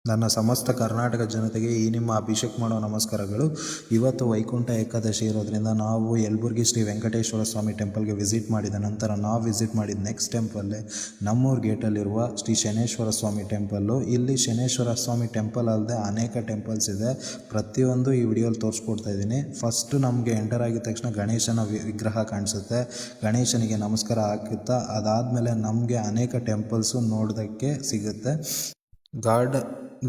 ನನ್ನ ಸಮಸ್ತ ಕರ್ನಾಟಕ ಜನತೆಗೆ ಈ ನಿಮ್ಮ ಅಭಿಷೇಕ್ ಮಾಡೋ ನಮಸ್ಕಾರಗಳು. ಇವತ್ತು ವೈಕುಂಠ ಏಕಾದಶಿ ಇರೋದ್ರಿಂದ ನಾವು ಯಲಬುರ್ಗಿ ಶ್ರೀ ವೆಂಕಟೇಶ್ವರ ಸ್ವಾಮಿ ಟೆಂಪಲ್ಗೆ ವಿಸಿಟ್ ಮಾಡಿದ ನಂತರ ನಾವು ವಿಸಿಟ್ ಮಾಡಿದ ನೆಕ್ಸ್ಟ್ ಟೆಂಪಲ್ಲೇ ನಮ್ಮೂರು ಗೇಟಲ್ಲಿರುವ ಶ್ರೀ ಶನೇಶ್ವರ ಸ್ವಾಮಿ ಟೆಂಪಲ್ಲು. ಇಲ್ಲಿ ಶನೇಶ್ವರ ಸ್ವಾಮಿ ಟೆಂಪಲ್ ಅಲ್ಲದೆ ಅನೇಕ ಟೆಂಪಲ್ಸ್ ಇದೆ. ಪ್ರತಿಯೊಂದು ಈ ವಿಡಿಯೋಲಿ ತೋರಿಸ್ಕೊಡ್ತಾ ಇದ್ದೀನಿ. ಫಸ್ಟು ನಮಗೆ ಎಂಟರ್ ಆಗಿದ ತಕ್ಷಣ ಗಣೇಶನ ವಿಗ್ರಹ ಕಾಣಿಸುತ್ತೆ. ಗಣೇಶನಿಗೆ ನಮಸ್ಕಾರ ಹಾಕುತ್ತಾ ಅದಾದಮೇಲೆ ನಮಗೆ ಅನೇಕ ಟೆಂಪಲ್ಸು ನೋಡೋದಕ್ಕೆ ಸಿಗುತ್ತೆ.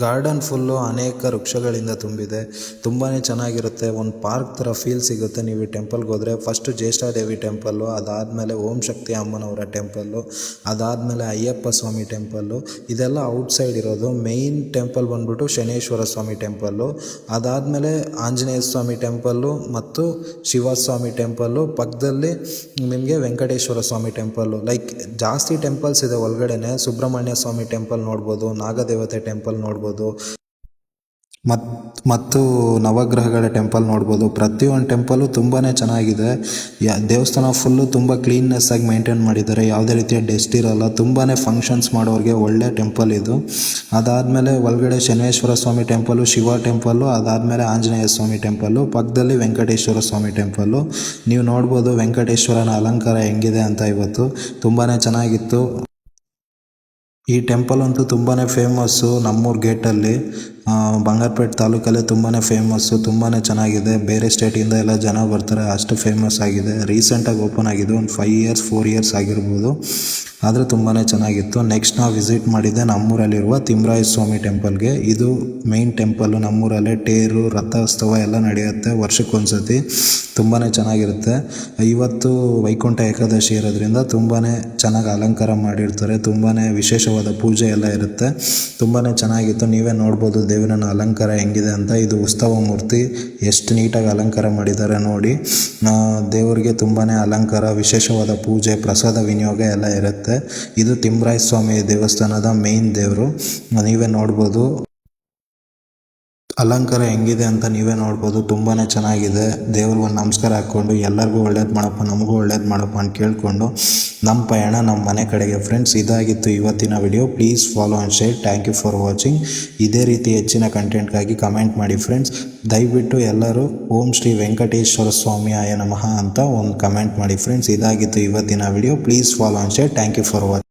ಗಾರ್ಡನ್ ಫುಲ್ಲು ಅನೇಕ ವೃಕ್ಷಗಳಿಂದ ತುಂಬಿದೆ. ತುಂಬಾ ಚೆನ್ನಾಗಿರುತ್ತೆ. ಒಂದು ಪಾರ್ಕ್ ಥರ ಫೀಲ್ ಸಿಗುತ್ತೆ ನೀವು ಈ ಟೆಂಪಲ್ಗೆ ಹೋದರೆ. ಫಸ್ಟು ಜ್ಯೇಷ್ಠಾದೇವಿ ಟೆಂಪಲ್ಲು, ಅದಾದಮೇಲೆ ಓಂ ಶಕ್ತಿ ಅಮ್ಮನವರ ಟೆಂಪಲ್ಲು, ಅದಾದಮೇಲೆ ಅಯ್ಯಪ್ಪ ಸ್ವಾಮಿ ಟೆಂಪಲ್ಲು. ಇದೆಲ್ಲ ಔಟ್ಸೈಡ್ ಇರೋದು. ಮೇಯ್ನ್ ಟೆಂಪಲ್ ಬಂದ್ಬಿಟ್ಟು ಶನೇಶ್ವರ ಸ್ವಾಮಿ ಟೆಂಪಲ್ಲು, ಅದಾದಮೇಲೆ ಆಂಜನೇಯ ಸ್ವಾಮಿ ಟೆಂಪಲ್ಲು ಮತ್ತು ಶಿವಸ್ವಾಮಿ ಟೆಂಪಲ್ಲು. ಪಕ್ಕದಲ್ಲಿ ನಿಮಗೆ ವೆಂಕಟೇಶ್ವರ ಸ್ವಾಮಿ ಟೆಂಪಲ್ಲು. ಲೈಕ್ ಜಾಸ್ತಿ ಟೆಂಪಲ್ಸ್ ಇದೆ ಒಳಗಡೆನೆ. ಸುಬ್ರಹ್ಮಣ್ಯ ಸ್ವಾಮಿ ಟೆಂಪಲ್ ನೋಡ್ಬೋದು, ನಾಗದೇವತೆ ಟೆಂಪಲ್ ನೋಡ್ಬೋದು ಮತ್ತು ನವಗ್ರಹಗಳ ಟೆಂಪಲ್ ನೋಡ್ಬೋದು. ಪ್ರತಿಯೊಂದು ಟೆಂಪಲ್ಲು ತುಂಬಾ ಚೆನ್ನಾಗಿದೆ. ದೇವಸ್ಥಾನ ಫುಲ್ಲು ತುಂಬ ಕ್ಲೀನ್ನೆಸ್ ಆಗಿ ಮೇಂಟೈನ್ ಮಾಡಿದ್ದಾರೆ. ಯಾವುದೇ ರೀತಿಯ ಡಸ್ಟ್ ಇರೋಲ್ಲ. ತುಂಬಾ ಫಂಕ್ಷನ್ಸ್ ಮಾಡೋರಿಗೆ ಒಳ್ಳೆ ಟೆಂಪಲ್ ಇದು. ಅದಾದಮೇಲೆ ಒಳಗಡೆ ಶನೇಶ್ವರ ಸ್ವಾಮಿ ಟೆಂಪಲ್ಲು, ಶಿವ ಟೆಂಪಲ್ಲು, ಅದಾದಮೇಲೆ ಆಂಜನೇಯ ಸ್ವಾಮಿ ಟೆಂಪಲ್ಲು, ಪಕ್ಕದಲ್ಲಿ ವೆಂಕಟೇಶ್ವರ ಸ್ವಾಮಿ ಟೆಂಪಲ್ಲು. ನೀವು ನೋಡ್ಬೋದು ವೆಂಕಟೇಶ್ವರನ ಅಲಂಕಾರ ಹೆಂಗಿದೆ ಅಂತ. ಇವತ್ತು ತುಂಬಾ ಚೆನ್ನಾಗಿತ್ತು. ಈ ಟೆಂಪಲ್ ಅಂತೂ ತುಂಬಾ ಫೇಮಸ್ಸು. ನಮ್ಮೂರು ಗೇಟಲ್ಲಿ ಬಂಗಾರಪೇಟೆ ತಾಲೂಕಲ್ಲೇ ತುಂಬಾ ಫೇಮಸ್ಸು. ತುಂಬಾ ಚೆನ್ನಾಗಿದೆ. ಬೇರೆ ಸ್ಟೇಟಿಂದ ಎಲ್ಲ ಜನ ಬರ್ತಾರೆ, ಅಷ್ಟು ಫೇಮಸ್ ಆಗಿದೆ. ರೀಸೆಂಟಾಗಿ ಓಪನ್ ಆಗಿದೆ. ಒಂದು 4 ಇಯರ್ಸ್ ಆಗಿರ್ಬೋದು. ಆದರೆ ತುಂಬಾ ಚೆನ್ನಾಗಿತ್ತು. ನೆಕ್ಸ್ಟ್ ನಾವು ವಿಸಿಟ್ ಮಾಡಿದ್ದೆ ನಮ್ಮೂರಲ್ಲಿರುವ ತಿಮ್ಮರಾಯ ಸ್ವಾಮಿ ಟೆಂಪಲ್ಗೆ. ಇದು ಮೇಯ್ನ್ ಟೆಂಪಲ್ಲು. ನಮ್ಮೂರಲ್ಲೇ ತೇರು, ರಥೋತ್ಸವ ಎಲ್ಲ ನಡೆಯುತ್ತೆ ವರ್ಷಕ್ಕೊಂದ್ಸತಿ. ತುಂಬಾ ಚೆನ್ನಾಗಿರುತ್ತೆ. ಇವತ್ತು ವೈಕುಂಠ ಏಕಾದಶಿ ಇರೋದ್ರಿಂದ ತುಂಬಾ ಚೆನ್ನಾಗಿ ಅಲಂಕಾರ ಮಾಡಿರ್ತಾರೆ. ತುಂಬಾ ವಿಶೇಷವಾದ ಪೂಜೆ ಎಲ್ಲ ಇರುತ್ತೆ. ತುಂಬಾ ಚೆನ್ನಾಗಿತ್ತು. ನೀವೇ ನೋಡ್ಬೋದು ದೇವರನ ಅಲಂಕಾರ ಹೆಂಗಿದೆ ಅಂತ. ಇದು ಉತ್ಸವ ಮೂರ್ತಿ. ಎಷ್ಟು ನೀಟಾಗಿ ಅಲಂಕಾರ ಮಾಡಿದ್ದಾರೆ ನೋಡಿ. ದೇವರಿಗೆ ತುಂಬಾ ಅಲಂಕಾರ, ವಿಶೇಷವಾದ ಪೂಜೆ, ಪ್ರಸಾದ ವಿನಿಯೋಗ ಎಲ್ಲ ಇರುತ್ತೆ. ಇದು ತಿಮ್ಮರಾಯ ಸ್ವಾಮಿ ದೇವಸ್ಥಾನದ ಮೇಯ್ನ್ ದೇವರು. ನೀವೇ ನೋಡ್ಬೋದು ಅಲಂಕಾರ ಹೆಂಗಿದೆ ಅಂತ. ನೀವೇ ನೋಡ್ಬೋದು. ತುಂಬಾ ಚೆನ್ನಾಗಿದೆ. ದೇವ್ರಿಗೆ ಒಂದು ನಮಸ್ಕಾರ ಹಾಕ್ಕೊಂಡು ಎಲ್ಲರಿಗೂ ಒಳ್ಳೇದು ಮಾಡಪ್ಪ, ನಮಗೂ ಒಳ್ಳೇದು ಮಾಡಪ್ಪ ಅಂತ ಕೇಳಿಕೊಂಡು ನಮ್ಮ ಪಯಣ ನಮ್ಮ ಮನೆ ಕಡೆಗೆ. ಫ್ರೆಂಡ್ಸ್, ಇದಾಗಿತ್ತು ಇವತ್ತಿನ video. Please follow and share. Thank you for watching. ಇದೇ ರೀತಿ ಹೆಚ್ಚಿನ ಕಂಟೆಂಟ್ಗಾಗಿ ಕಮೆಂಟ್ ಮಾಡಿ ಫ್ರೆಂಡ್ಸ್. ದಯವಿಟ್ಟು ಎಲ್ಲರೂ ಓಂ ಶ್ರೀ ವೆಂಕಟೇಶ್ವರ ಸ್ವಾಮಿ ಆಯ ನಮಃ ಅಂತ ಒಂದು ಕಮೆಂಟ್ ಮಾಡಿ ಫ್ರೆಂಡ್ಸ್. ಇದಾಗಿತ್ತು ಇವತ್ತಿನ video. Please follow and share. Thank you for watching.